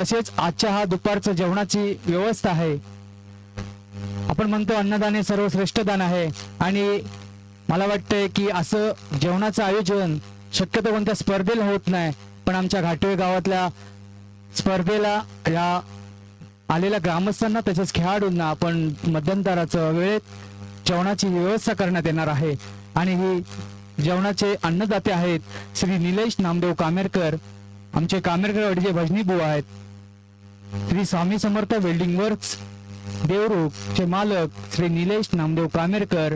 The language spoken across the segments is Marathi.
तसेच आजच्या हा दुपारचं जेवणाची व्यवस्था आहे. आपण म्हणतो अन्नदान हे सर्वश्रेष्ठ दान आहे आणि मला वाटतंय की असं जेवणाचं आयोजन शक्यतो कोणत्या स्पर्धेला होत नाही, पण आमच्या घाटवे गावातल्या स्पर्धेला या आलेल्या ग्रामस्थांना तसेच खेळाडूंना आपण मध्यंतराचं वेळेत जेवणाची व्यवस्था करण्यात येणार आहे. आणि ही जेवणाचे अन्नदाते आहेत श्री निलेश नामदेव कामेरकर, आमचे कामेरकर वाडीचे भजनी बुवा आहेत. श्री स्वामी समर्थ वेल्डिंग वर्क्स देवरूख चे मालक श्री निलेश नामदेव कामेरकर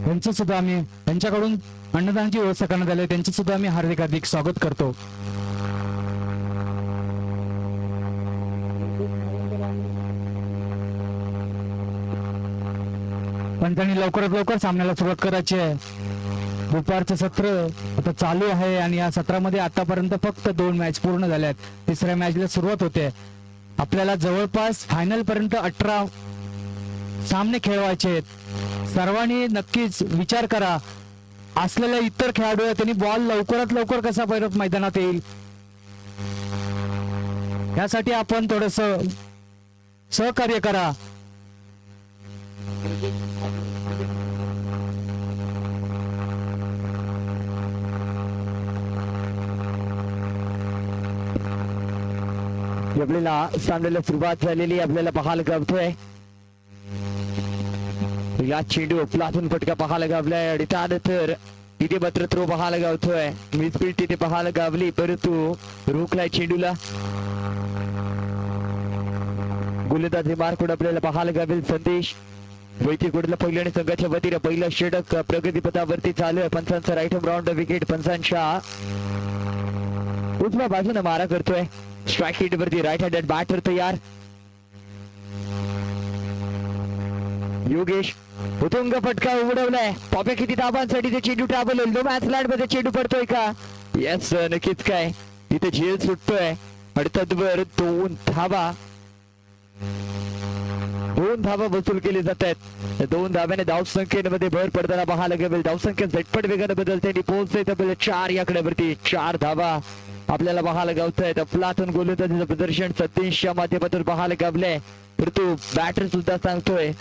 यांचं सुद्धा आम्ही त्यांच्याकडून अन्नदानाची व्यवस्था करण्यात आली, त्यांचे सुद्धा आम्ही हार्दिक स्वागत करतो. पण त्यांनी लवकरात लवकर सामन्याला सुरुवात करायची आहे. दुपारचं सत्र आता चालू आहे आणि या सत्रामध्ये आतापर्यंत फक्त 2 मॅच पूर्ण झाल्यात. तिसऱ्या मॅचला सुरुवात होते. आपल्याला जवळपास फायनल पर्यंत 18 सामने खेळवायचे आहेत. सर्वांनी नक्कीच विचार करा, असलेल्या इतर खेळाडू आहेत त्यांनी बॉल लवकरात लवकर कसा परत मैदानात येईल यासाठी आपण थोडस सहकार्य करा. आपल्याला सामन्याला सुरुवात झालेली आपल्याला पाहायला गावतोय. या चेंडू आपलातून फटका पाहायला गावलाय आणि त्यानंतर इथे मात्र थ्रो पाहायला गावतोय. मिसफील्ड तिथे पाहायला गावली परंतु रोखलाय चेंडूला. गोलंदाजी मार्क आपल्याला पाहायला गावेल संदेश वैतीकडला पहिल्या संघाच्या वतीने पहिला षटक प्रगतीपथावरती चालू आहे. पंचांचा राईट हँड राऊंड विकेट पंचांच्या उजव्या बाजूने मारा करतोय. स्ट्राइक हिट वरती राईट हँडेड बॅटर तयार. योगेश उतुंग फटका उडवलाय. पॉपे किती धाबांसाठी ते चेंडू ट्रॅव्हल होईल. नो मॅच लँड मध्ये चेंडू पडतोय का? येस नक्कीच. काय इथे झेल सुटतोय. अडतवर 2 धावा वसूल केली जात आहेत. 2 धाव्याने धावसंख्येमध्ये भर पडताना पाहायला गेल. धावसंख्या झटपट वेगाने बदलते. पोहोचते तब्बल 4 याकडे वरती 4 धावा आपल्याला पाहायला गावत आहेत. अफलातून गोलंदाजीचं प्रदर्शन सतीशच्या माध्यमातून पाहायला गावलंय. परंतु बॅटर सुद्धा सांगतोय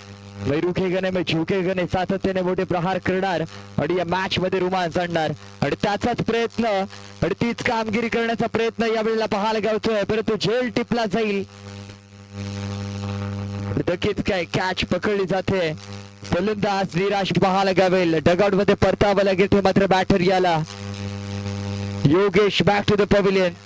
वै रुखेगा नाही झुकेगा नाही, सातत्याने मोठे प्रहार करणार आणि या मॅच मध्ये रोमांच आणणार आणि त्याचाच प्रयत्न आणि तीच कामगिरी करण्याचा प्रयत्न यावेळेला पाहायला गावतोय. परंतु झेल टिपला जाईल. नक्कीच काय कॅच पकडली जाते. फलंदाज निराश पाहायला गावेल. डगआउट मध्ये परतावं लागेल ते मात्र बॅटर याला. Yogesh back to the pavilion.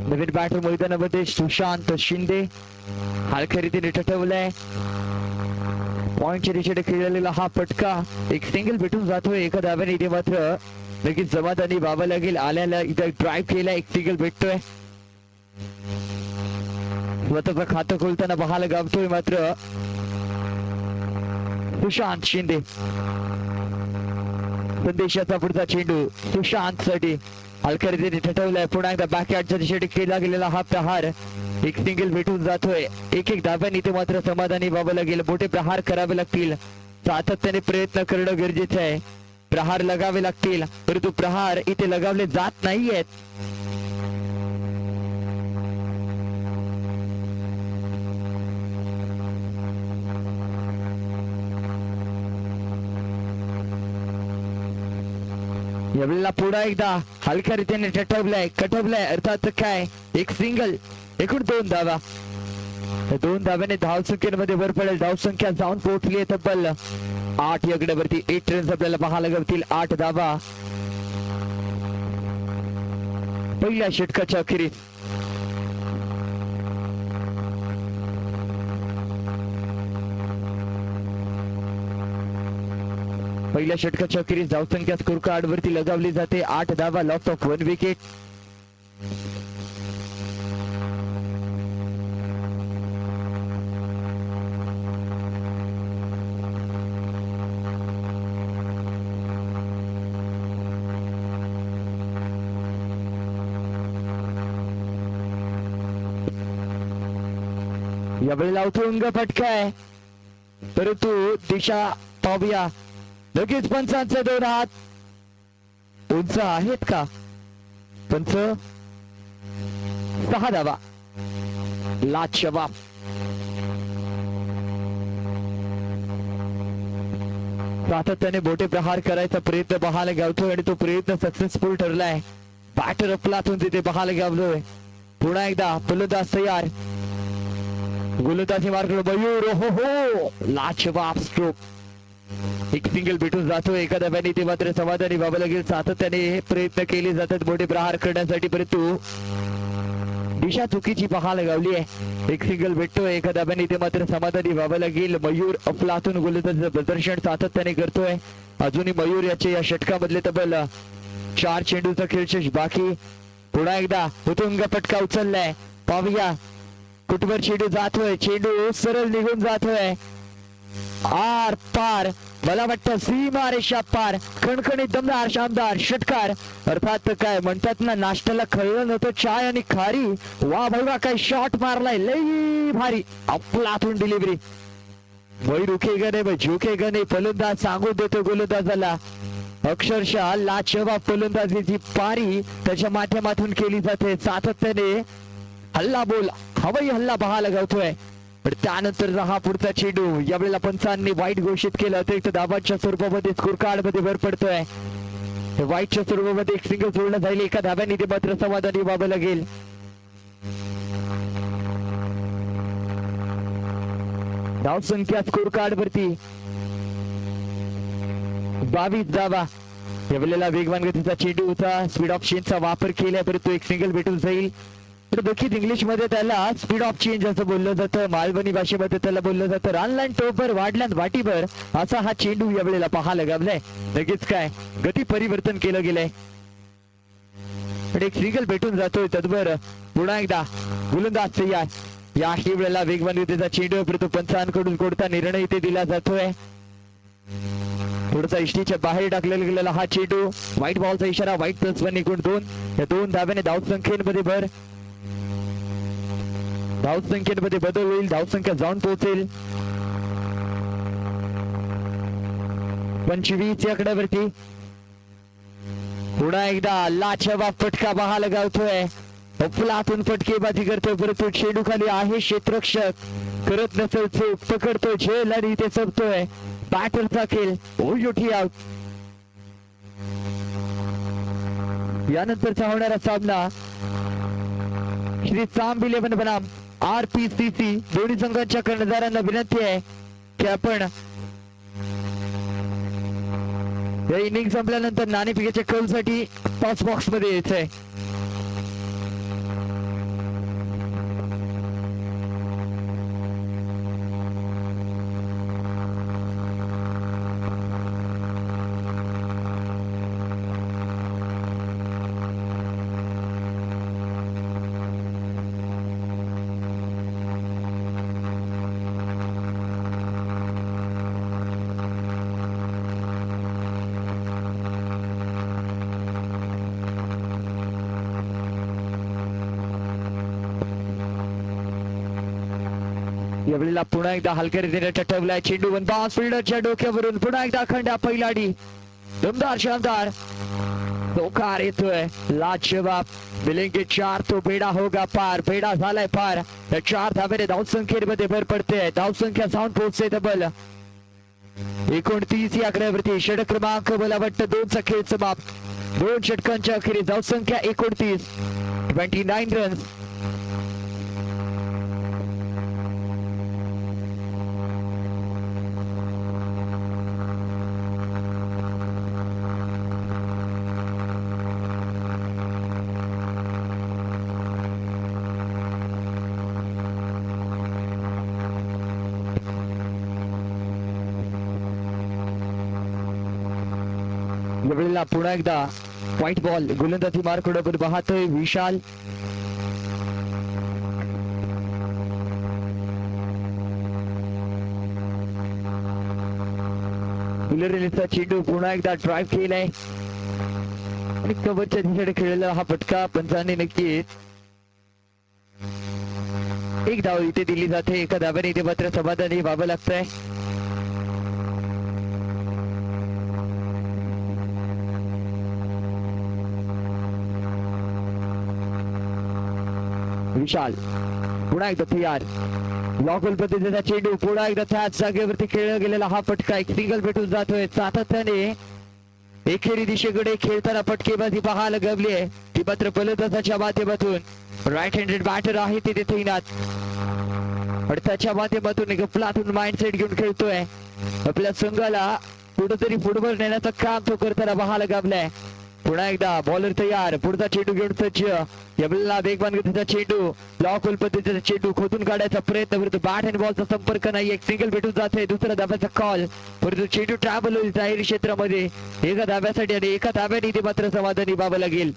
नवीन बॅटर मैदानामध्ये सुशांत शिंदे हलक्या रीतीने ठठवलाय. पॉइंटच्या दिशेने खेळलेला हा फटका एक सिंगल भेटून जातोय. एका धाव्याने इथे मात्र नक्कीच समाधानी व्हावं लागेल. आल्याला इथे ड्राईव्ह केला. एक सिंगल भेटतोय. स्वतःचं खातं खोलताना पाहायला गावतोय मात्र सुशांत शिंदे. संदेशाचा पुढचा चेंडू सुशांत साठी हलक्या रीतीने ठठवलाय. पुन्हा एकदा बॅकयार्डच्या दिशेने केला गेलेला हा प्रहार एक सिंगल भेटून जातोय. एक धाव्याने इथे मात्र समाधानी व्हावं लागेल. मोठे प्रहार करावे लागतील. सातत्याने प्रयत्न करणं गरजेचं आहे. प्रहार लगावे लागतील परंतु प्रहार इथे लगावले जात नाहीयेत. यावेळेला पुन्हा एकदा हलक्या रीतीने कटवलाय अर्थात काय एक सिंगल. एकूण 2 धावा. 2 धाव्याने धावसंख्येमध्ये भर पडेल. धावसंख्या जाऊन पोहोचली आहे तब्बल 8 याकड्यावरती. 8 रन्स आपल्याला पाहायला गावतील. 8 धावा पहिल्या षटकाच्या अखेरीस. पहिल्या षटकाच्या अखेरीस धावसंख्या स्कोर कार्ड वरती लगावली जाते. 8 धावा, लॉस ऑफ 1 विकेट. यावेळेला उतुंग फटका आहे, परंतु दिशा पाहूया. लगेच पंचांचे 2 हात उंच आहेत का? पंच 6 धावा, लाजवाब. सातत्याने मोठे प्रहार करायचा प्रयत्न पाहायला गावतोय आणि तो प्रयत्न सक्सेसफुल ठरलाय. बॅटर अपलातून तिथे पाहायला गावलोय. पुन्हा एकदा फलंदाज तयार. गोलंदाजी मार्ग मयूर. हो, लाजवाब स्ट्रोक. एक सिंगल भेटून जातोय. एका धाव्याने ते मात्र समाधानी व्हावं लागेल. सातत्याने हे प्रयत्न केले जातात मोठे प्रहार करण्यासाठी, परंतु दिशा चुकीची पाहायला गावली आहे. एक सिंगल भेटतोय. एका धाव्याने ते मात्र समाधानी व्हावं लागेल. मयूर अफलातून गोलंदाजीचं प्रदर्शन सातत्याने करतोय. अजूनही मयूर याचे या षटकामधले तब्बल 4 चेंडूचा खेळशेष बाकी. पुन्हा एकदा हुतुंग फटका उचललाय. पाहूया कुठवर चेंडू जातोय. चेंडू सरळ निघून जातोय आर पार. मला वाटतं सीमा रेषा पार. खणखणीत दमदार शानदार षटकार. अर्थात काय म्हणतात ना, नाश्त्याला खळलं नव्हतं चाय आणि खारी. वा भाई वा, काय शॉट मारलाय, लई भारी. अफलातून डिलिव्हरी. वही रुकेगा नाही, झुकेगा नाही. फलंदाज सांगून देतो गोलंदाजाला. अक्षरशः लाजवाब फलंदाजीची पारी त्याच्या माध्यमातून केली जाते. सातत्याने हल्ला बोल, हवाई हल्ला पाहायला गावतोय. पण त्यानंतर हा पुढचा चेंडू यावेळेला पंचांनी वाईट घोषित केलं. अतिरिक्त धावांच्या स्वरूपामध्ये स्कोर कार्ड मध्ये भर पडतोय. वाईटच्या स्वरूपामध्ये एक सिंगल सोडलं जाईल. एका धाव्याने ते मात्र समाधानी व्हावं लागेल. धावसंख्या स्कोर कार्ड वरती 22 धावा. यावेळेला वेगवान गतीचा चेंडू होता. स्पीड ऑफ चेंजचा वापर केलाय, परंतु एक सिंगल भेटून जाईल. तर बघित इंग्लिश मध्ये त्याला स्पीड ऑफ चेंज असं बोललं जातं. मालवणी भाषेमध्ये त्याला बोललं जातं रानलाईन टोपर वाढल्यान वाटीभर. असा हा चेंडू यावेळेला पाहायला गावलाय. लगेच काय गती परिवर्तन केलं गेलंय. पण एक सिंगल भेटून जातोय. तद्भर पुन्हा एकदा गोलंदाज तयार. याही वेळेला वेगवान गतीचा चेंडू, परंतु पंचांकडून कोणता निर्णय इथे दिला जातोय. थोडासा इष्टीच्या बाहेर टाकलेला गेलेला हा चेंडू. व्हाईट बॉलचा इशारा. व्हाईट +1 एकूण 2. या 2 धाव्याने धावसंख्येमध्ये भर. धावसंख्येमध्ये बदल होईल. धावसंख्या जाऊन पोहोचेल 25 या आकड्यावरती. पुन्हा एकदा लाजवाब फटका पाहायला गावतोय. अफलातून फटकेबाजी करतोय, परंतु चेंडू खाली आहे क्षेत्ररक्षक. करत नसेल चूक, पकडतोय झेल आणि इथे संपतोय. बॅटरचा खेळ. ओयोठी आउट. यानंतरचा होणारा सामना श्री साम 11 बनाम RPCC. दोन्ही संघांच्या कर्णधारांना विनंती आहे की आपण या इनिंग संपल्यानंतर नाणेफेकीच्या कलसाठी टॉस बॉक्स मध्ये यायचंय. यावेळेला पुन्हा एकदा हलक्या रीतीने टटवलाय चेंडू. वन बाउंस फिल्डरच्या डोक्यावरून पुन्हा एकदा अखंड पहिलाडी. दमदार शानदार धोकार येतोय. लाजवाब. मिलेंगे 4 तो बेडा होगा पार. बेडा झालाय पार. या 4 धाब्याने धावसंख्येमध्ये भर पडते. धावसंख्या जाऊन पोहोचते तब्बल 29 या आकड्यावरती. षटक क्रमांक मला वाटतं 2चा खेळ समाप्त. 2 षटकांच्या अखेरीस धावसंख्या 29. 29 रन्स. यावेळेला पुन्हा एकदा व्हाईट बॉल गोलंदाजी मार्कडे आपण पाहतोय विशाल. रिलीजचा चेंडू पुन्हा एकदा ड्राईव्ह केलाय आणि कव्हरच्या दिशेने खेळलेला हा फटका पंचाने नक्कीच एक धाव इथे दिली जाते. एका धाव्याने इथे मात्र समाधानी व्हावं लागतंय. विशाल पुन्हा एकदा तयार. लॉकल पद्धतीचा चेंडू पुन्हा एकदा त्याच जागेवरती खेळला गेलेला हा फटका एक सिंगल भेटून जातोय. सातत्याने एकेरी दिशेकडे खेळताना फटकेबाजी पाहायला गवली आहे ती मात्र फलंदाजाच्या माध्यमातून. राईट हँडेड बॅटर आहे तिथे तैनात आणि त्याच्या माध्यमातून एक गफलातून माइंडसेट घेऊन खेळतोय. आपल्या संघाला कुठेतरी फुटबॉल नेण्याचं काम तो करताना पाहायला गवलाय. पुन्हा एकदा बॉलर तयार. पुढचा चेंडू घेऊन सज्ज. यावेळेला वेगवान गतीचा चेंडू लॉकल पद्धतीचा चेंडू खोदून काढायचा प्रयत्न करतो. बॅट आणि बॉलचा संपर्क नाही. एक सिंगल भेटून जाते. दुसरा धाब्याचा कॉल. परंतु चेंडू ट्रॅव्हल होईल जाहीर क्षेत्रामध्ये एका धाब्यासाठी आणि एका धाब्याने इथे मात्र समाधानी व्हावं लागेल.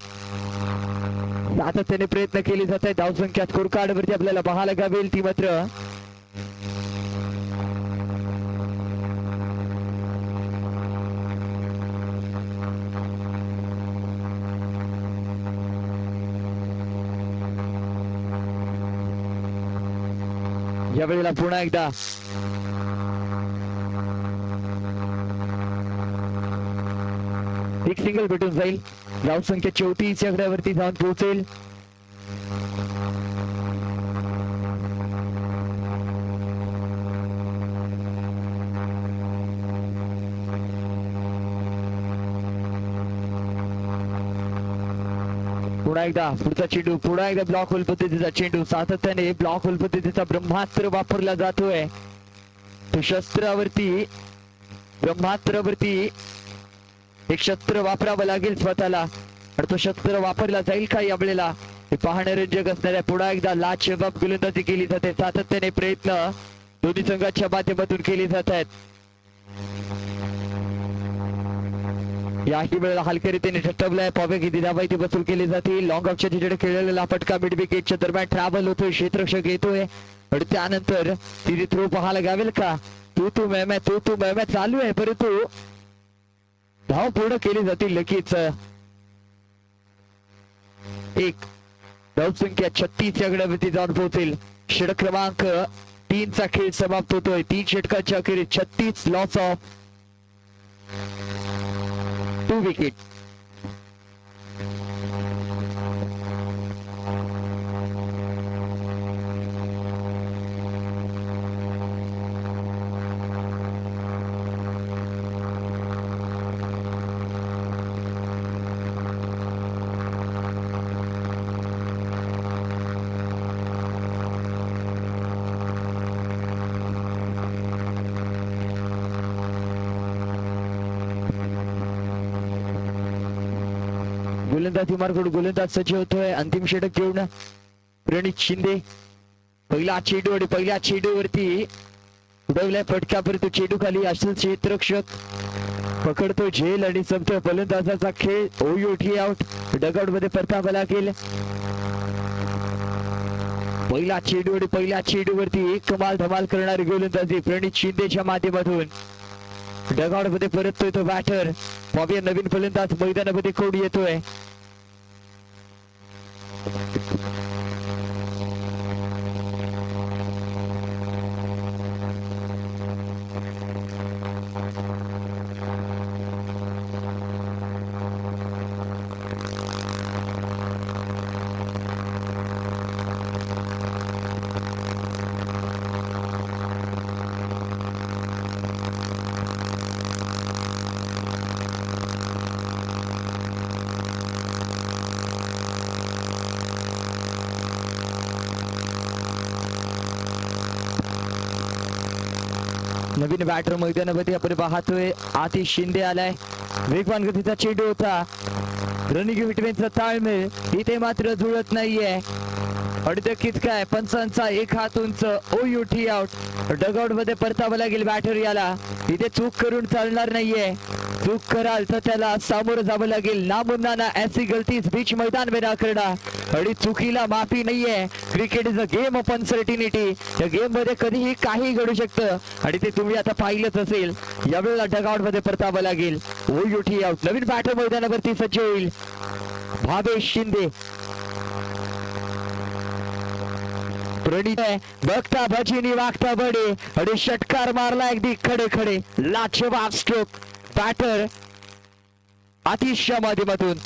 सातत्याने प्रयत्न केले जात आहे. धावसंख्या स्कोर कार्ड वरती आपल्याला पाहायला गावेल ती मात्र यावेळेला पुन्हा एकदा एक सिंगल भेटून जाईल. धावसंख्या 34 या आकड्यावरती जाऊन पोहोचेल. पुन्हा एकदा पुढचा चेंडू. पुन्हा एकदा ब्लॉक होल पद्धतीचा चेंडू. सातत्याने ब्लॉक होल पद्धतीचा ब्रह्मास्त्र वापरला जातोय. तो शस्त्रावरती ब्रह्मास्त्रावरती एक शस्त्र वापरावं लागेल स्वतःला आणि तो शस्त्र वापरला जाईल का यावेळेला हे पाहणे रंजक असणार आहे. पुन्हा एकदा लाजवाब गोलंदाजी केली जाते. सातत्याने प्रयत्न दोन्ही संघाच्या माध्यमातून केले जात आहेत. याही वेळेला हलक्या रीतीने ठटवलाय. पॉवे किती धावा इथे वसूल केली जातील. लॉंग ऑफच्या तिथे खेळलेला फटका मिड विकेटच्या दरम्यान ट्रॅव्हल होतोय. क्षेत्ररक्षक येतोय आणि त्यानंतर तिथे थ्रो पाहायला गावेल का. तू मैमे चालू आहे परंतु धाव पूर्ण केली जातील लगेच. एक धावसंख्या 36 या गडावरती जाऊन पोहोचेल. षटक क्रमांक 3 चा खेळ समाप्त होतोय. 3 षटकाच्या अखेरीस 36 लॉस ऑफ 2 विकेट. गोलंदाजी मार्ग गोलंदाज सज्ज होतोय. अंतिम षटक घेऊन प्रणित शिंदे. पहिला चेंडू आणि पहिल्या चेंडूवरती उडवलाय फटका परंतु चेंडू खाली असेल क्षेत्ररक्षक पकडतो झेल आणि संपतोय फलंदाजाचा खेळ. OUT out. डगआउट मध्ये परतावा लागेल. पहिला चेंडू आणि पहिल्या चेंडूवरती एक कमाल धमाल करणारी गोलंदाजी प्रणित शिंदेच्या माध्यमातून. डगआउट मध्ये परततोय तो बॅटर. पाहूया नवीन फलंदाज मैदानामध्ये कोण येतोय. नवीन बॅटर मैदानामध्ये आपण पाहतोय. आतिश शिंदे आलाय. वेगवान गतीचा चेंडू होता. रनिंग विटवेनचा ताळमेळ इथे मात्र जुळत नाहीये. अडचकीत काय पंचांचा एक हात उंच. OUT out. डगआउट मध्ये परतावं लागेल बॅटर याला. इथे चूक करून चालणार नाहीये. चूक कराल तर त्याला सामोरं जावं लागेल. नामुन्ना ऐसी गलती इस बीच मैदान में ना करना. आणि चुकीला माफी नाहीये. Cricket is a game of uncertainty. या गेम मध्ये कधीही काही घडू शकतं आणि ते तुम्ही आता पाहिलंच असेल. यावेळेला डगआउट मध्ये परतावं लागेल. ओयुठी आउट. नवीन बॅटर मैदानावरती सज्ज होईल. भावेश शिंदे. प्रणित बघता भजीनी वागता बडे आणि षटकार मारला अगदी खडे खडे. लाजवाब स्ट्रोक बॅटर आतिशच्या माध्यमातून.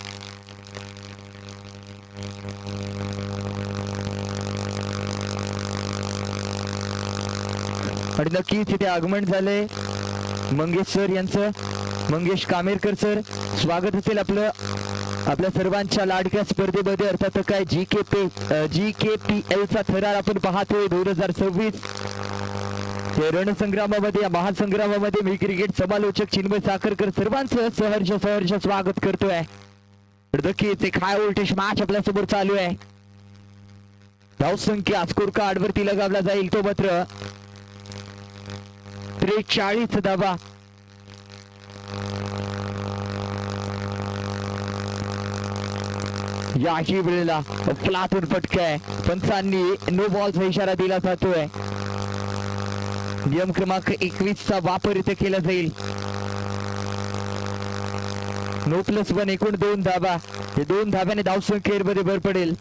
आणि नक्कीच इथे आगमन झालंय मंगेश सर यांचं. मंगेश कामेरकर सर, स्वागत असेल आपलं आपल्या सर्वांच्या लाडक्या स्पर्धेमध्ये. अर्थात काय GKPL चा थरार आपण पाहतोय 2026. या रणसंग्रामामध्ये, या महासंग्रामामध्ये मी क्रिकेट समालोचक चिन्मय साखरकर सर्वांचं सहर्ष स्वागत करतोय. नक्कीच एक हाय व्होल्टेज मॅच आपल्या समोर चालू आहे. धावसंख्या स्कोर कार्ड वरती लगावला जाईल तो मात्र 43 धावा. याही वेळेला फ्लातून फटकाय. पंचांनी नो बॉलचा इशारा दिला जातोय. नियम क्रमांक 21 चा वापर इथे केला जाईल. नो +1 एकूण 2 धाबा. हे 2 धाब्याने धावसंख्येमध्ये भर पडेल.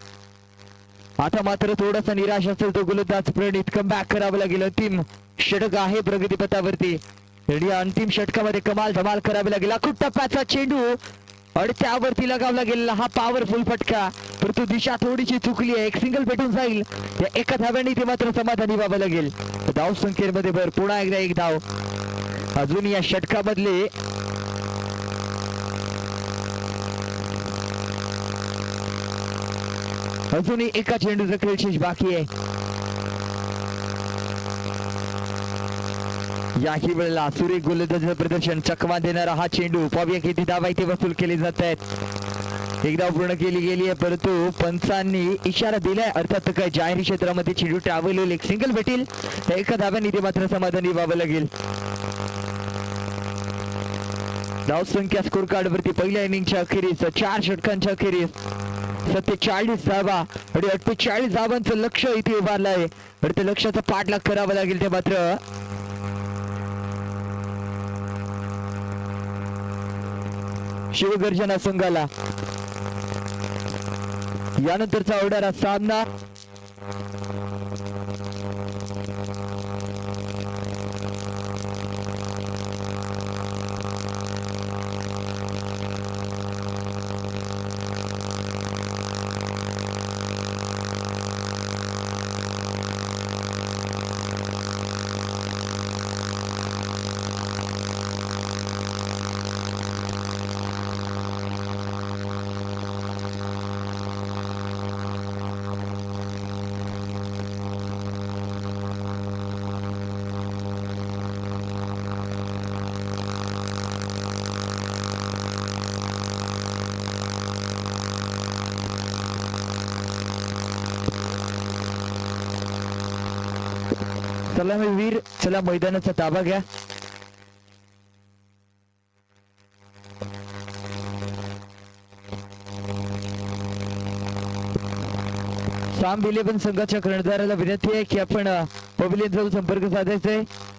आता मात्र थोडासा निराश असेल तो गोलंदाज प्रणित. कमबॅक करावं लागेल. अंतिम षटक आहे प्रगतीपथावरती. आणि या अंतिम षटकामध्ये कमाल धमाल करावी लागेल. अखूट टप्प्याचा चेंडू आणि त्यावरती लगावला गेलेला हा पॉवरफुल फटका. परंतु दिशा थोडीशी चुकली आहे. एक सिंगल भेटून जाईल. या एका धाव्याने ते मात्र समाधानी व्हावं लागेल. धाव संख्येमध्ये भर. पुन्हा एकदा एक धाव. अजून या षटकामधले अजूनही एका चेंडूचा खेळ बाकी आहे. याही वेळेला सुरेख गोलंदाजीचं प्रदर्शन. चकमा देणारा हा चेंडू. पाहूया किती धावा इथे वसूल केले जात आहेत. एक धाव पूर्ण केली गेली आहे परंतु पंचांनी इशारा दिलाय. अर्थात काय जाहीर क्षेत्रामध्ये चेंडू ट्रॅव्हल होईल. एक सिंगल भेटेल. एका धाव्याने ते मात्र समाधानी व्हावं लागेल. धावसंख्या स्कोर कार्ड वरती पहिल्या इनिंगच्या अखेरीस 4 षटकांच्या अखेरीस 47 धावा आणि 48 धावांचं लक्ष इथे उभारलं आहे. आणि त्या लक्ष्याचा पाठलाग करावा लागेल. ते मात्र शिवगर्जना संघाला. यानंतरचा होणारा सामना चला मी वीर, चला मैदानाचा ताबा घ्या. साम 11 संघाच्या कर्णधाराला विनंती आहे की आपण पवेलियन जवळ संपर्क साधायचा आहे.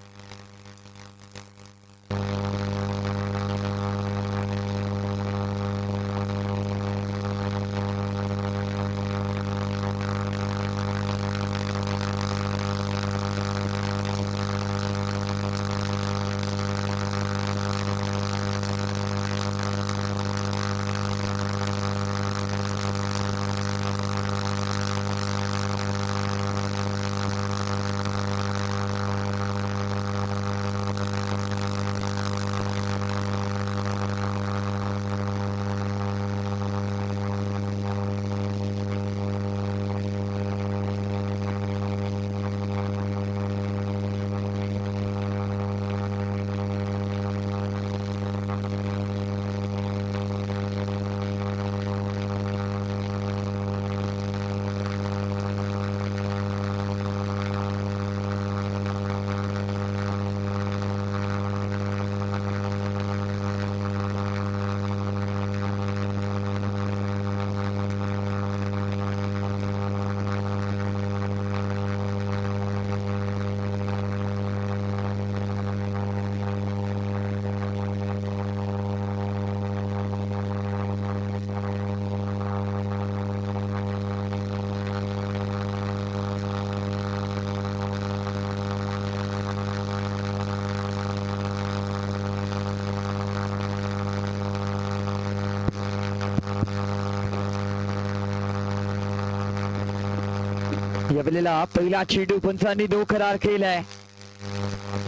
यावेळेला पहिला चेंडू पंचांनी नो करार केलाय.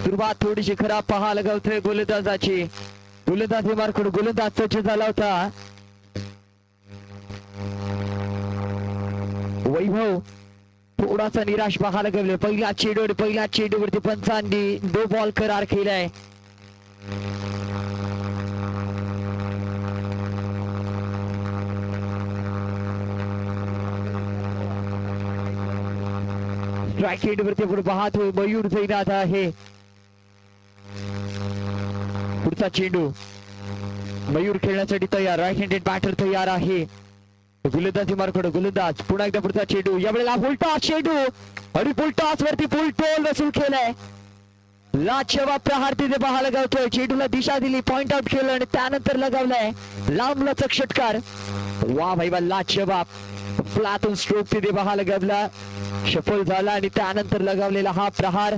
सुरुवात थोडीशी खराब पाहायला गावतोय गोलंदाजाची. गोलंदाजी मार्कडून गोलंदाज सज्ज झाला होता. वैभव थोडासा निराश पाहायला गेले. पहिला चेंडूवरती पंचांनी नो बॉल करार केलाय. स्ट्राईक एंडवरती आपण पाहतोय मयूर जैनाथ आहे. पुढचा चेंडू मयूर खेळण्यासाठी तयार. राईट हँडेड बॅटर तयार आहे. गोलंदाजी मार्कडे गोलंदाज पुन्हा एकदा पुढचा चेंडू. यावेळेला फुलटॉस चेंडू आणि फुलटॉस वरती फुलटोल वसूल केलाय. लाजवाब प्रहार तिथे पाहायला गावतोय. चेंडूला दिशा दिली, पॉइंट आउट केलं आणि त्यानंतर लगावलाय लांब लचक षटकार. वा भाई वा, लाजवाब फ्लॅटून स्ट्रोक तिथे पाहायला गावला. सफल झाला आणि त्यानंतर लगावलेला हा प्रहार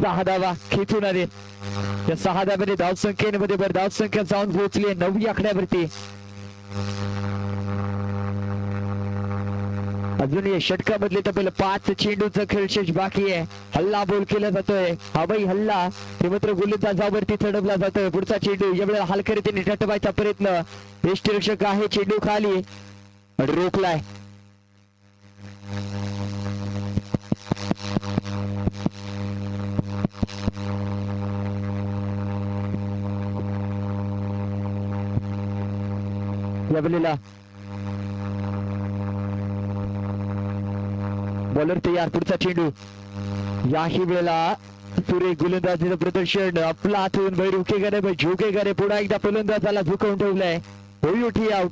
6 धावा खेचून आले. या 6 धाव्याने धावसंख्येमध्ये धावसंख्या जाऊन पोहोचली 9 आकड्यावरती. अजून या षटकामधले तब्बल 5 चेंडूचा खेळ शेष बाकी आहे. हल्ला बोल केला जातोय. हवाई हल्ला हे मात्र गोलंदाजावरती चढवला जातोय. पुढचा चेंडू यावेळेला हलकरीतीने टटवायचा प्रयत्न. यष्टिरक्षक आहे, चेंडू खाली रोखलाय. यावेळेला बॉलर तयार. पुढचा चेंडू. याही वेळेला सुरेख गोलंदाजीचं प्रदर्शन. आपला हातून बाहेर झोकेगा रे. पुन्हा एकदा फलंदाजाला झुकवून ठेवलाय. होई आउट.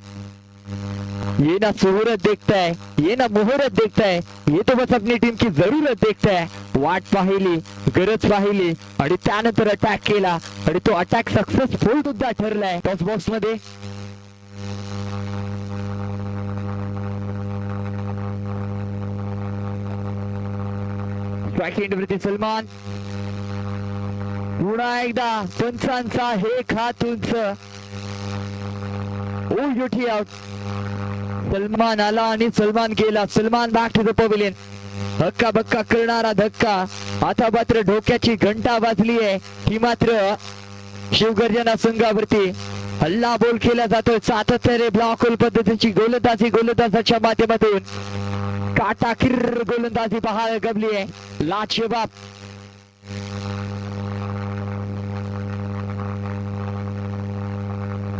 ये ना सोहरत देखता है, ये ना मोहरत देखता है, ये तो बस अपनी टीम की जरूरत देखता है. वाट पाहिली, गरज पाहिली आणि त्यानंतर अटॅक केला आणि तो अटॅक सक्सेसफुल सुद्धा ठरलाय. टॉस बॉक्स मध्ये स्ट्राईक एंडवरती सलमान. पुन्हा एकदा पंचांचा हे खात उंच. UT out. सलमान आला आणि सलमान गेला. Salman back to the pavilion. हक्का बक्का करणारा धक्का. आता मात्र डोक्याची घंटा वाजली आहे. ही मात्र शिवगर्जना संघावरती हल्ला बोल केला जातोय. सातत्याने ब्लॉक होल पद्धतीची गोलंदाजाच्या माध्यमातून काटाकीर गोलंदाजी पाहायला गमली आहे. लाजवाब.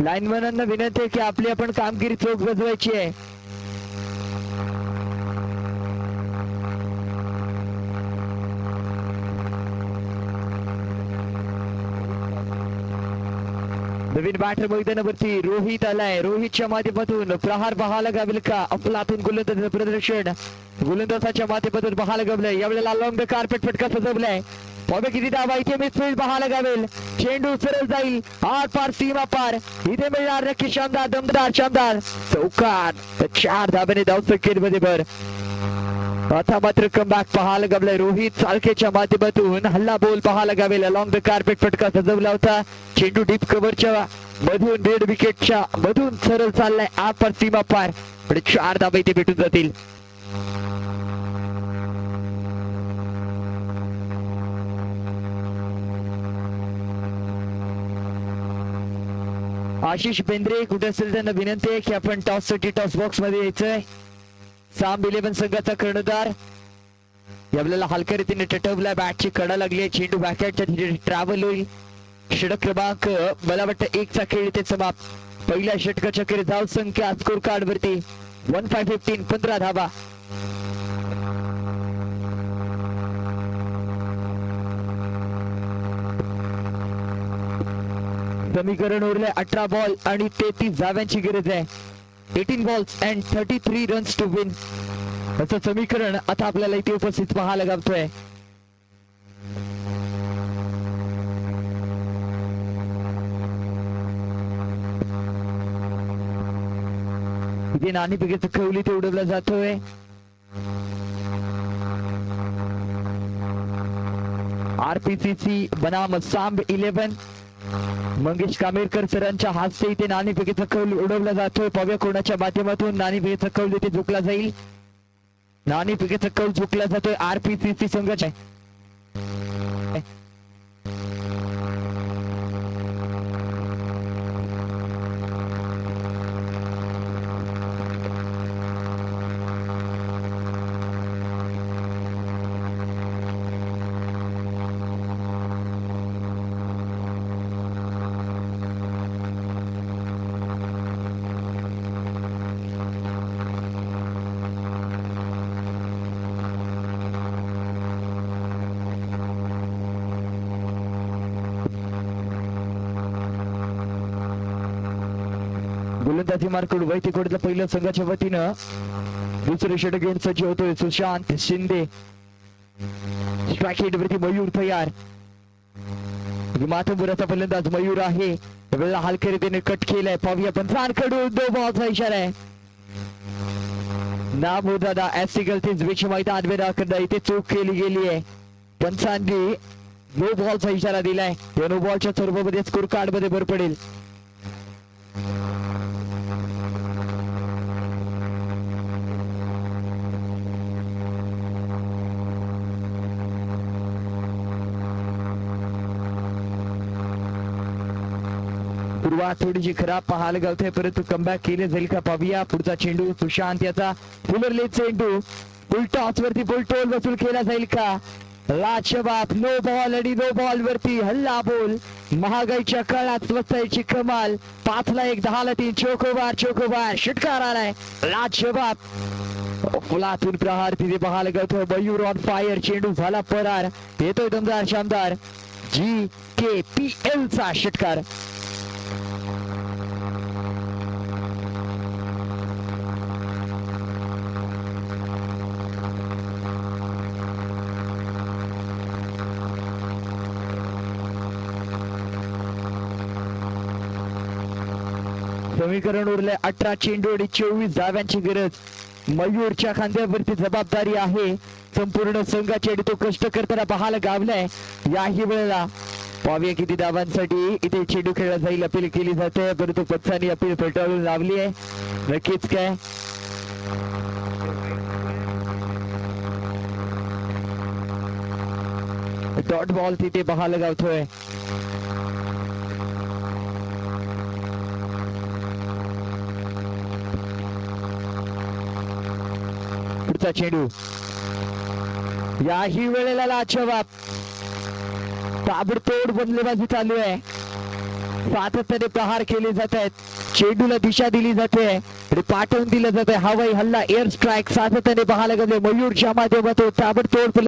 लाईनमॅनांना विनंती आहे की आपली आपण कामगिरी चोख बजवायची आहे. नवीन बॅटर मैदानावरती रोहित आलाय. रोहितच्या माध्यमातून प्रहार पाहायला गावेल का? अफलातून गोलंदाजाचं प्रदर्शन गोलंदाजाच्या माध्यमातून पाहायला गावलंय. यावेळेला लॉंग द कार्पेट फटका सजवलाय. पॉबे किती धावा इथे मिसफील्ड पाहायला गावेल. चेंडू सरळ जाईल आर पार सीमा पार. इथे मिळणार नक्की शानदार दमदार शानदार चौकार. 4 धाब्याने धावसंख्येमध्ये भर. आता मात्र कमबॅक पाहायला गावलाय. रोहित चालकेच्या माध्यमातून हल्ला बोल पाहायला गावेल. लॉंग द कार्पेट फटका सजवला होता. चेंडू डीप कव्हरच्या मधून डेड विकेटच्या मधून सरळ चाललाय आर पार सीमा पार. 4 धाबा इथे भेटून जातील. आशिष बेंद्रे कुठे असेल त्यांना विनंती आहे की आपण टॉस साठी टॉस बॉक्स मध्ये यायचंय. साम 11 संघाचा कर्णधार यावेळेला हलक्या रीतीने टटवला. बॅटची कडा लागली आहे. चेंडू बॅकहँडच्या तिथे ट्रॅव्हल होईल. षटक क्रमांक मला वाटतं 1 चा खेळ इथे समाप्त. पहिल्या षटकाच्या खेळ धाव संख्या स्कोर कार्ड वरती 1515 15 धावा. समीकरण उरले 18 बॉल आणि 33 धाव्यांची गरज आहे. 18 balls and 33 runs to win असं समीकरण आता आपल्याला इथे उपस्थित पाहायला गावतोय. इथे नाणी पिकेचं खवली ते उडवला जातोय. आरपीसीसी बनाम साम 11 मंगेश कामेरकर सरांच्या हस्ते इथे नाणेफेकीचा कौल उडवला जातोय. पव्या कोणाच्या माध्यमातून नाणेफेकीचा कौल इथे झोकला जाईल. नाणेफेकीचा कौल चुकला जातोय RPCC संघाच्या. गोलंदाजी मार्कड वैतीकोडला पहिल्या संघाच्या वतीनं दुसरे षटक घेऊन सज्ज होतोय सुशांत शिंदे. स्ट्राईक हिट वरती मयूर तयार. माथुंबुराचा फलंदाज मयूर आहे. वेळेला हलक्या रीतीने कट केलाय. पाहूया पंचांकडून 2 बॉलचा इशारा आहे. नामोदादा एससी गलतीच विच मैदान में राखणं इथे चूक केली गेली आहे. पंचांनी 2 बॉलचा इशारा दिलाय. या 2 बॉलच्या स्वरूपामध्ये स्कोर कार्ड मध्ये भर पडेल. सुरुवात थोडीशी खराब पाहायला गावते परंतु कमबॅक केले जाईल का पाहूया. पुढचा चेंडू सुशांत याचा फुलरले चेंडू फुल टॉस वरती फुल टोल वसूल केला जाईल का. लाजवाब नो बॉल आणि नो बॉल वरती हल्ला बोल. महागाईच्या काळात स्वस्ताची कमाल. 5ला 1 10ला 3 चोकोबार षटकार आलाय. लाजवाब फुलातून प्रहार तिथे पाहायला गावतो. Mayur on fire. चेंडू झाला परार. येतोय दमदार शानदार GKPL चा षटकार. समीकरण उरले 18 चेंडू आणि 24 धाव्यांची गरज. मयूरच्या खांद्यावरती जबाबदारी आहे संपूर्ण संघाची आणि तो कष्ट करताना पाहायला गावलाय. याही वेळेला पाहूया किती धावांसाठी इथे चेंडू खेळला जाईल अपील केली जाते परंतु पत्सानी अपील फेटाळून लावली आहे. नक्कीच काय डॉट बॉल तिथे पाहायला गावतोय. पुढचा चेंडू याही वेळेला लाजवाब ताबडतोड बंदलेबाजी चालू आहे. सातत्याने प्रहार केले जात आहेत. चेंडूला दिशा दिली जाते आणि पाठवून दिलं जात आहे. हवाई हल्ला एअर स्ट्राईक सातत्याने पाहायला गेले मयूरच्या माध्यमातून ताबडतोड.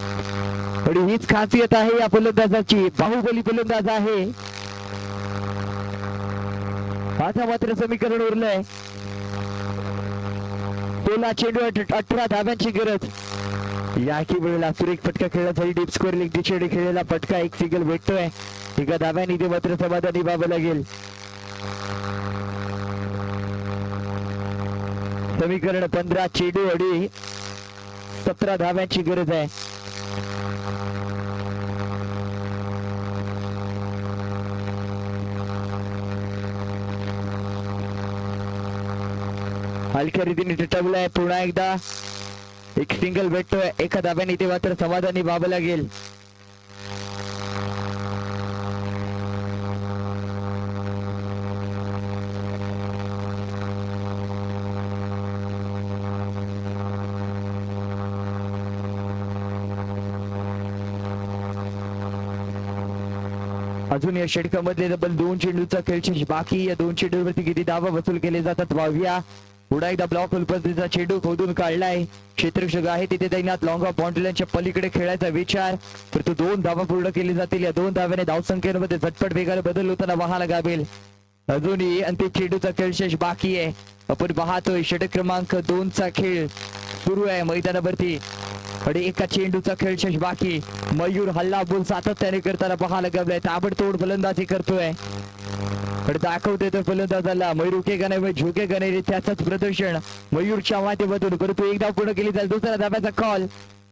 आणि हीच खासियत आहे या फलंदाजाची. बाहुबली फलंदाज आहे. आता मात्र समीकरण उरलंय 16 चेंडू 18 धाव्यांची गरज. याही वेळेला सुरेख फटका खेळला जाईल. डीप स्कोअर लीग दिशेने खेळलेला फटका 1 सिंगल भेटतोय. एका धाव्याने ते मात्र समाधानी व्हावं लागेल. समीकरण 15 चेंडू आणि 17 धाव्यांची गरज आहे. हलक्या रीतीने टिटवलाय. पुन्हा एकदा 1 सिंगल भेटतोय. एका धाब्याने ते मात्र समाधानी व्हावं लागेल. अजून या षटकामधले डबल 2 चेंडूचा खेळ बाकी. या 2 चेंडूवरती किती धावा वसूल केले जातात पाहूया. पुन्हा एकदा ब्लॉक उलपतीचा चेंडू खोदून काढलाय. क्षेत्ररक्षक आहे तिथे तैनात. लॉंग ऑफ बाउंड्रीच्या पलीकडे खेळायचा विचार परंतु 2 धावा पूर्ण केली जातील. या 2 धाव्याने धावसंख्येमध्ये झटपट वेगाने बदल होताना पाहायला गावेल. अजूनही अंतिम चेंडूचा खेळ शेष बाकी आहे. आपण पाहतोय षटक क्रमांक 2 चा खेळ सुरू आहे मैदानावरती आणि एका चेंडूचा खेळ शेष बाकी. मयूर हल्ला बोल सातत्याने करताना पाहायला गावलाय. ताबडतोड फलंदाजी करतोय. दाखवते तो फलंदाजाला मयूर रुकेगा नाही झुकेगा नाही. त्याचंच प्रदर्शन मयूरच्या माध्यमातून परंतु एक धाव पूर्ण केली जाईल. दुसऱ्या धाब्याचा कॉल.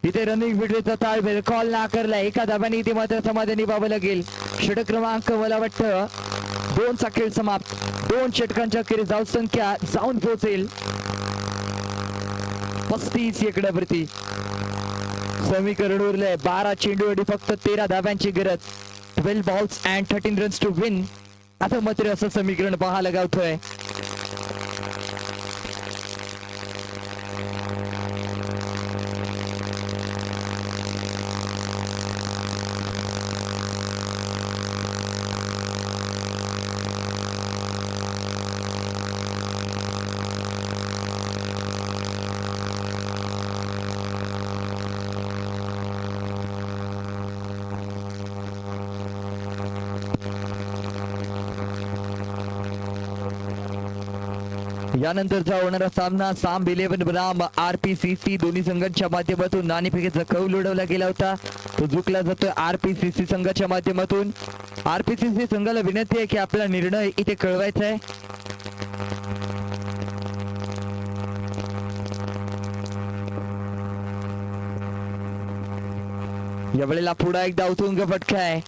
इथे रनिंग विड्रेचा ताळमेळ कॉल नाकारला. एका धाब्याने इथे मात्र समाधानी व्हावं लागेल. षटक क्रमांक मला वाटतं 2 चा खेळ समाप्त. 2 षटकांच्या अखेरीस धावसंख्या जाऊन पोहोचेल 35 शेकड्यावरती समीकरण उरलंय. 12 चेंडू आणि फक्त 13 धाब्यांची गरज. 12 balls and 13 runs to win. आता मात्र असं समीकरण पाहायला गावतोय. यानंतरचा होणारा सामना साम 11 बनाम RPCC दोन्ही संघांच्या माध्यमातून नाणेफेकीचा कौल उडवला गेला होता. तो जिंकला जातोय RPCC संघाच्या माध्यमातून. RPCC संघाला विनंती आहे की आपला निर्णय इथे कळवायचा आहे. यावेळेला पुन्हा एकदा उतुंग फटका आहे.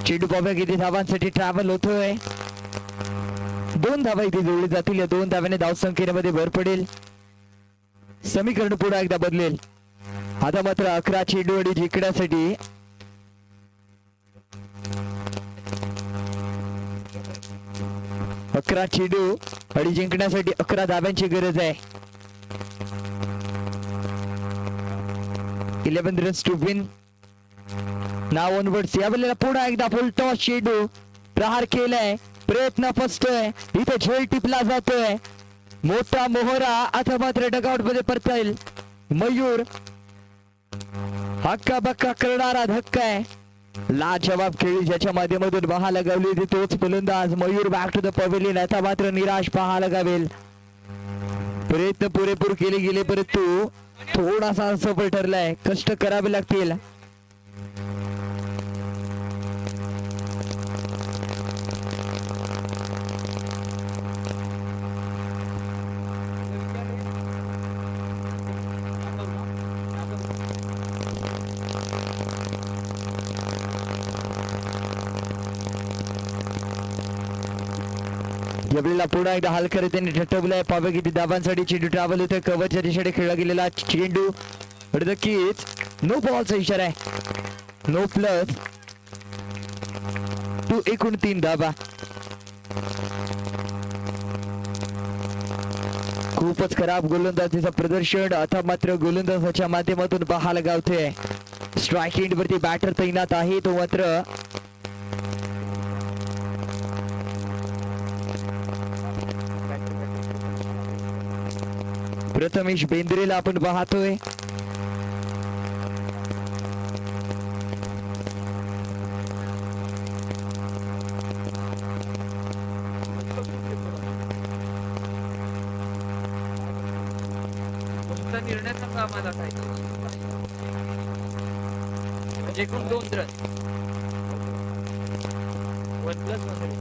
चेंडू बॉबा किती धावांसाठी ट्रॅव्हल होतोय. 2 धावा इथे जोडली जातील. या 2 धाव्याने धावसंख्येमध्ये भर पडेल. समीकरण पुन्हा एकदा बदलेल. आता मात्र 11 चेंडू आणि जिंकण्यासाठी अकरा चेंडू आणि जिंकण्यासाठी 11 धाव्यांची गरज आहे. 11 runs to win. Now onwards. यावेळेला पुन्हा एकदा फुल टॉस चेंडू प्रहार केलाय. प्रयत्न फसतोय. इथे झेल टिपला जातोय. मोठा मोहरा आता मात्र डगआउट मध्ये परतेल. मयूर हक्का बक्का करणारा धक्का आहे. लाजवाब खेळी ज्याच्या माध्यमातून पाहायला गावली होती तोच फलंदाज Mayur back to the pavilion. आता मात्र निराश पाहायला गावेल. प्रयत्न पुरेपूर केले गेले परंतु थोडासा असफल ठरलाय. कष्ट करावे लागतील. यावेळेला पुन्हा एकदा हलकर त्यांनी ठटवलाय. पावे किती धावांसाठी चेंडू ट्रॅव्हल होतोय. कव्हरच्या दिशेने खेळला गेलेला चेंडू नक्कीच नो बॉलचा इशारा आहे. नो प्लस टू एकूण 3 धावा. खूपच खराब गोलंदाजीचं प्रदर्शन आता मात्र गोलंदाजाच्या माध्यमातून पाहायला गावतोय. स्ट्राईक एंड वरती बॅटर तैनात आहे. तो मात्र प्रथमेश बेंद्रेला आपण पाहतोय. निर्णय सांगा आम्हाला काय म्हणजे एकूण 2 रन 1+1.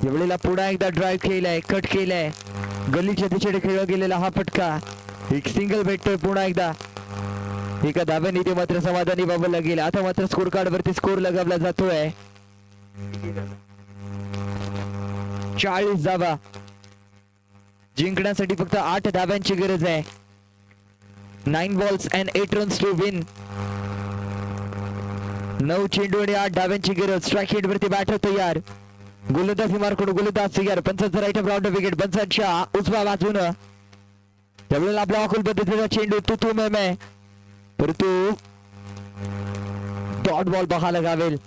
यावेळेला पुन्हा एकदा ड्राईव्ह केलाय. कट केलाय. गलीच्या दिशेने खेळला गेलेला हा फटका. एक सिंगल भेटतोय पुन्हा एकदा. एका धाब्याने इथे मात्र समाधानी व्हावं लागेल. आता मात्र स्कोर कार्ड वरती स्कोर लगावला जातोय. 40 धावा. जिंकण्यासाठी फक्त 8 धाब्यांची गरज आहे. 9 balls and 8 runs to win. 9 चेंडू आणि 8 धाब्यांची गरज. स्ट्राईक एंड वरती बॅटर तयार. गोलंदाज मार्कडून गोलंदाज तयार. पंचांचा राईट राऊंड विकेट. पंचांच्या उजव्या बाजूनं त्यावेळेला आपल्या अकुल पद्धतीचा चेंडू तुतू में परंतु डॉट बॉल पाहायला गावेल.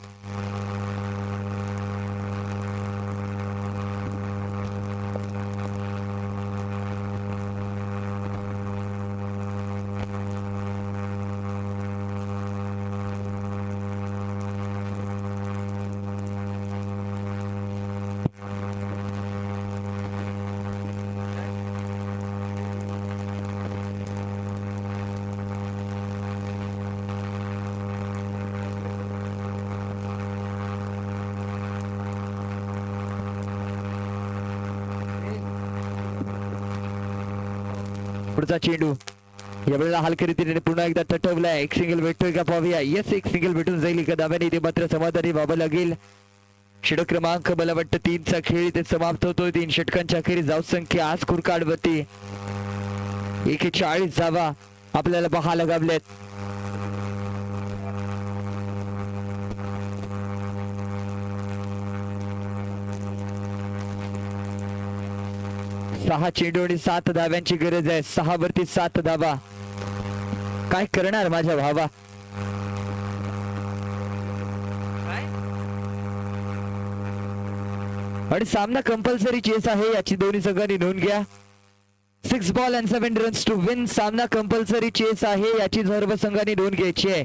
पुढचा चेंडू यावेळेला हलक्या रीतीने पुन्हा एकदा तटवलाय. एक सिंगल भेटतोय का पाहूया. येस, एक सिंगल भेटून जाईल. एका धाब्याने इथे मात्र समाधानी व्हावं लागेल. षटक क्रमांक मला वाटतं 3चा खेळ इथे समाप्त होतोय. 3 षटकांच्या अखेरीस धावसंख्या स्कोर कार्ड वरती 41 धावा आपल्याला पाहायला लाभल्यात. सहा चेंडू आणि 7 धाव्यांची गरज आहे. 6 वरती 7 धावा. काय करणार माझ्या भावा. काय आणि सामना कंपल्सरी चेस आहे याची दोन्ही संघांनी नोंद घ्या. 6 ball and 7 runs to win. सामना कंपल्सरी चेस आहे याची सर्व संघांनी नोंद घ्यायची आहे.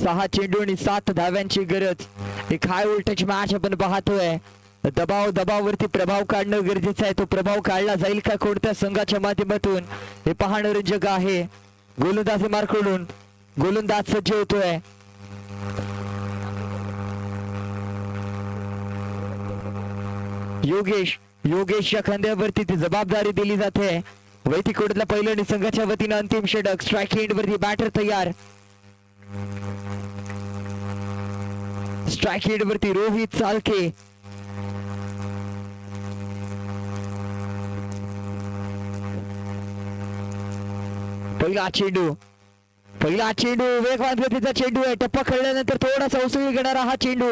सहा चेंडू आणि 7 धाव्यांची गरज. एक हाय व्होल्टेज मॅच आपण पाहतोय. दबावावरती प्रभाव काढणं गरजेचं आहे. तो प्रभाव काढला जाईल का कोणत्या संघाच्या माध्यमातून हे पाहणं रंजक आहे. गोलंदाजी मार्कडून गोलंदाज सज्ज होतोय. योगेशच्या खांद्यावरती ती जबाबदारी दिली जाते. वैतिकोडला पहिलं आणि संघाच्या वतीनं अंतिम षटक. स्ट्राईक एंड वरती बॅटर तयार. स्ट्राईक एंड वरती रोहित चालके. पहिला चेंडू वेगवान गतीचा चेंडू आहे. टप्पा खेळल्यानंतर थोडासा उसळी घेणारा हा चेंडू.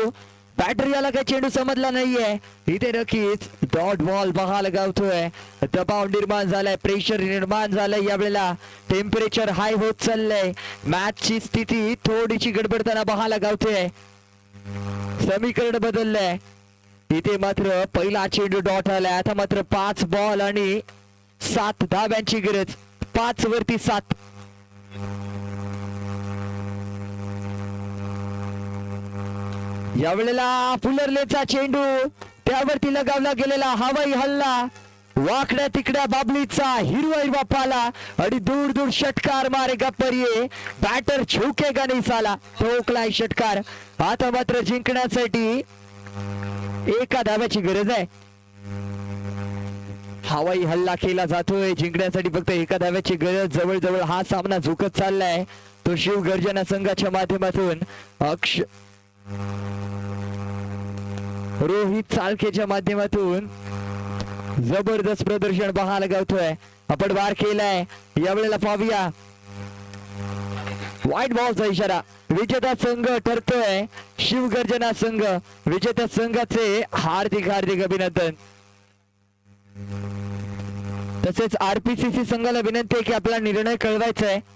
बॅटर याला काही चेंडू समजला नाहीये. इथे नक्कीच डॉट बॉल पाहायला गावतोय. दबाव निर्माण झालाय. प्रेशर निर्माण झालंय. यावेळेला टेम्परेचर हाय होत चाललंय. मॅचची स्थिती थोडीशी गडबडताना पाहायला गावते. समीकरण बदललंय. इथे मात्र पहिला चेंडू डॉट आलाय. आता मात्र 5 बॉल आणि 7 धाब्यांची गरज. 5 वरती 7. यावेळेला पुलरलेचा चेंडू. त्यावरती लगावला गेलेला हवाई हल्ला. वाकड्या तिकड्या बाबलीचा हिरवा पाला आणि दूर दूर षटकार मारेगा पर ये. बॅटर झुकेगा नहीं साला. ठोकलाय षटकार. आता मात्र जिंकण्यासाठी एका धाव्याची गरज आहे. हवाई हल्ला केला जातोय. जिंकण्यासाठी फक्त एका धाव्याची गरज. जवळजवळ हा सामना झुकत चाललाय. तो शिवगर्जना संघाच्या माध्यमातून रोहित चालकेच्या माध्यमातून जबरदस्त प्रदर्शन पाहायला गावतोय. आपण वार केलाय. यावेळेला पाहूया व्हाईट बॉलचा इशारा. विजेता संघ ठरतोय शिवगर्जना संघ. विजेत्या संघाचे हार्दिक हार्दिक अभिनंदन. तसेच आरपीसीसी संघाला विनंती आहे की आपला निर्णय कळवायचा आहे.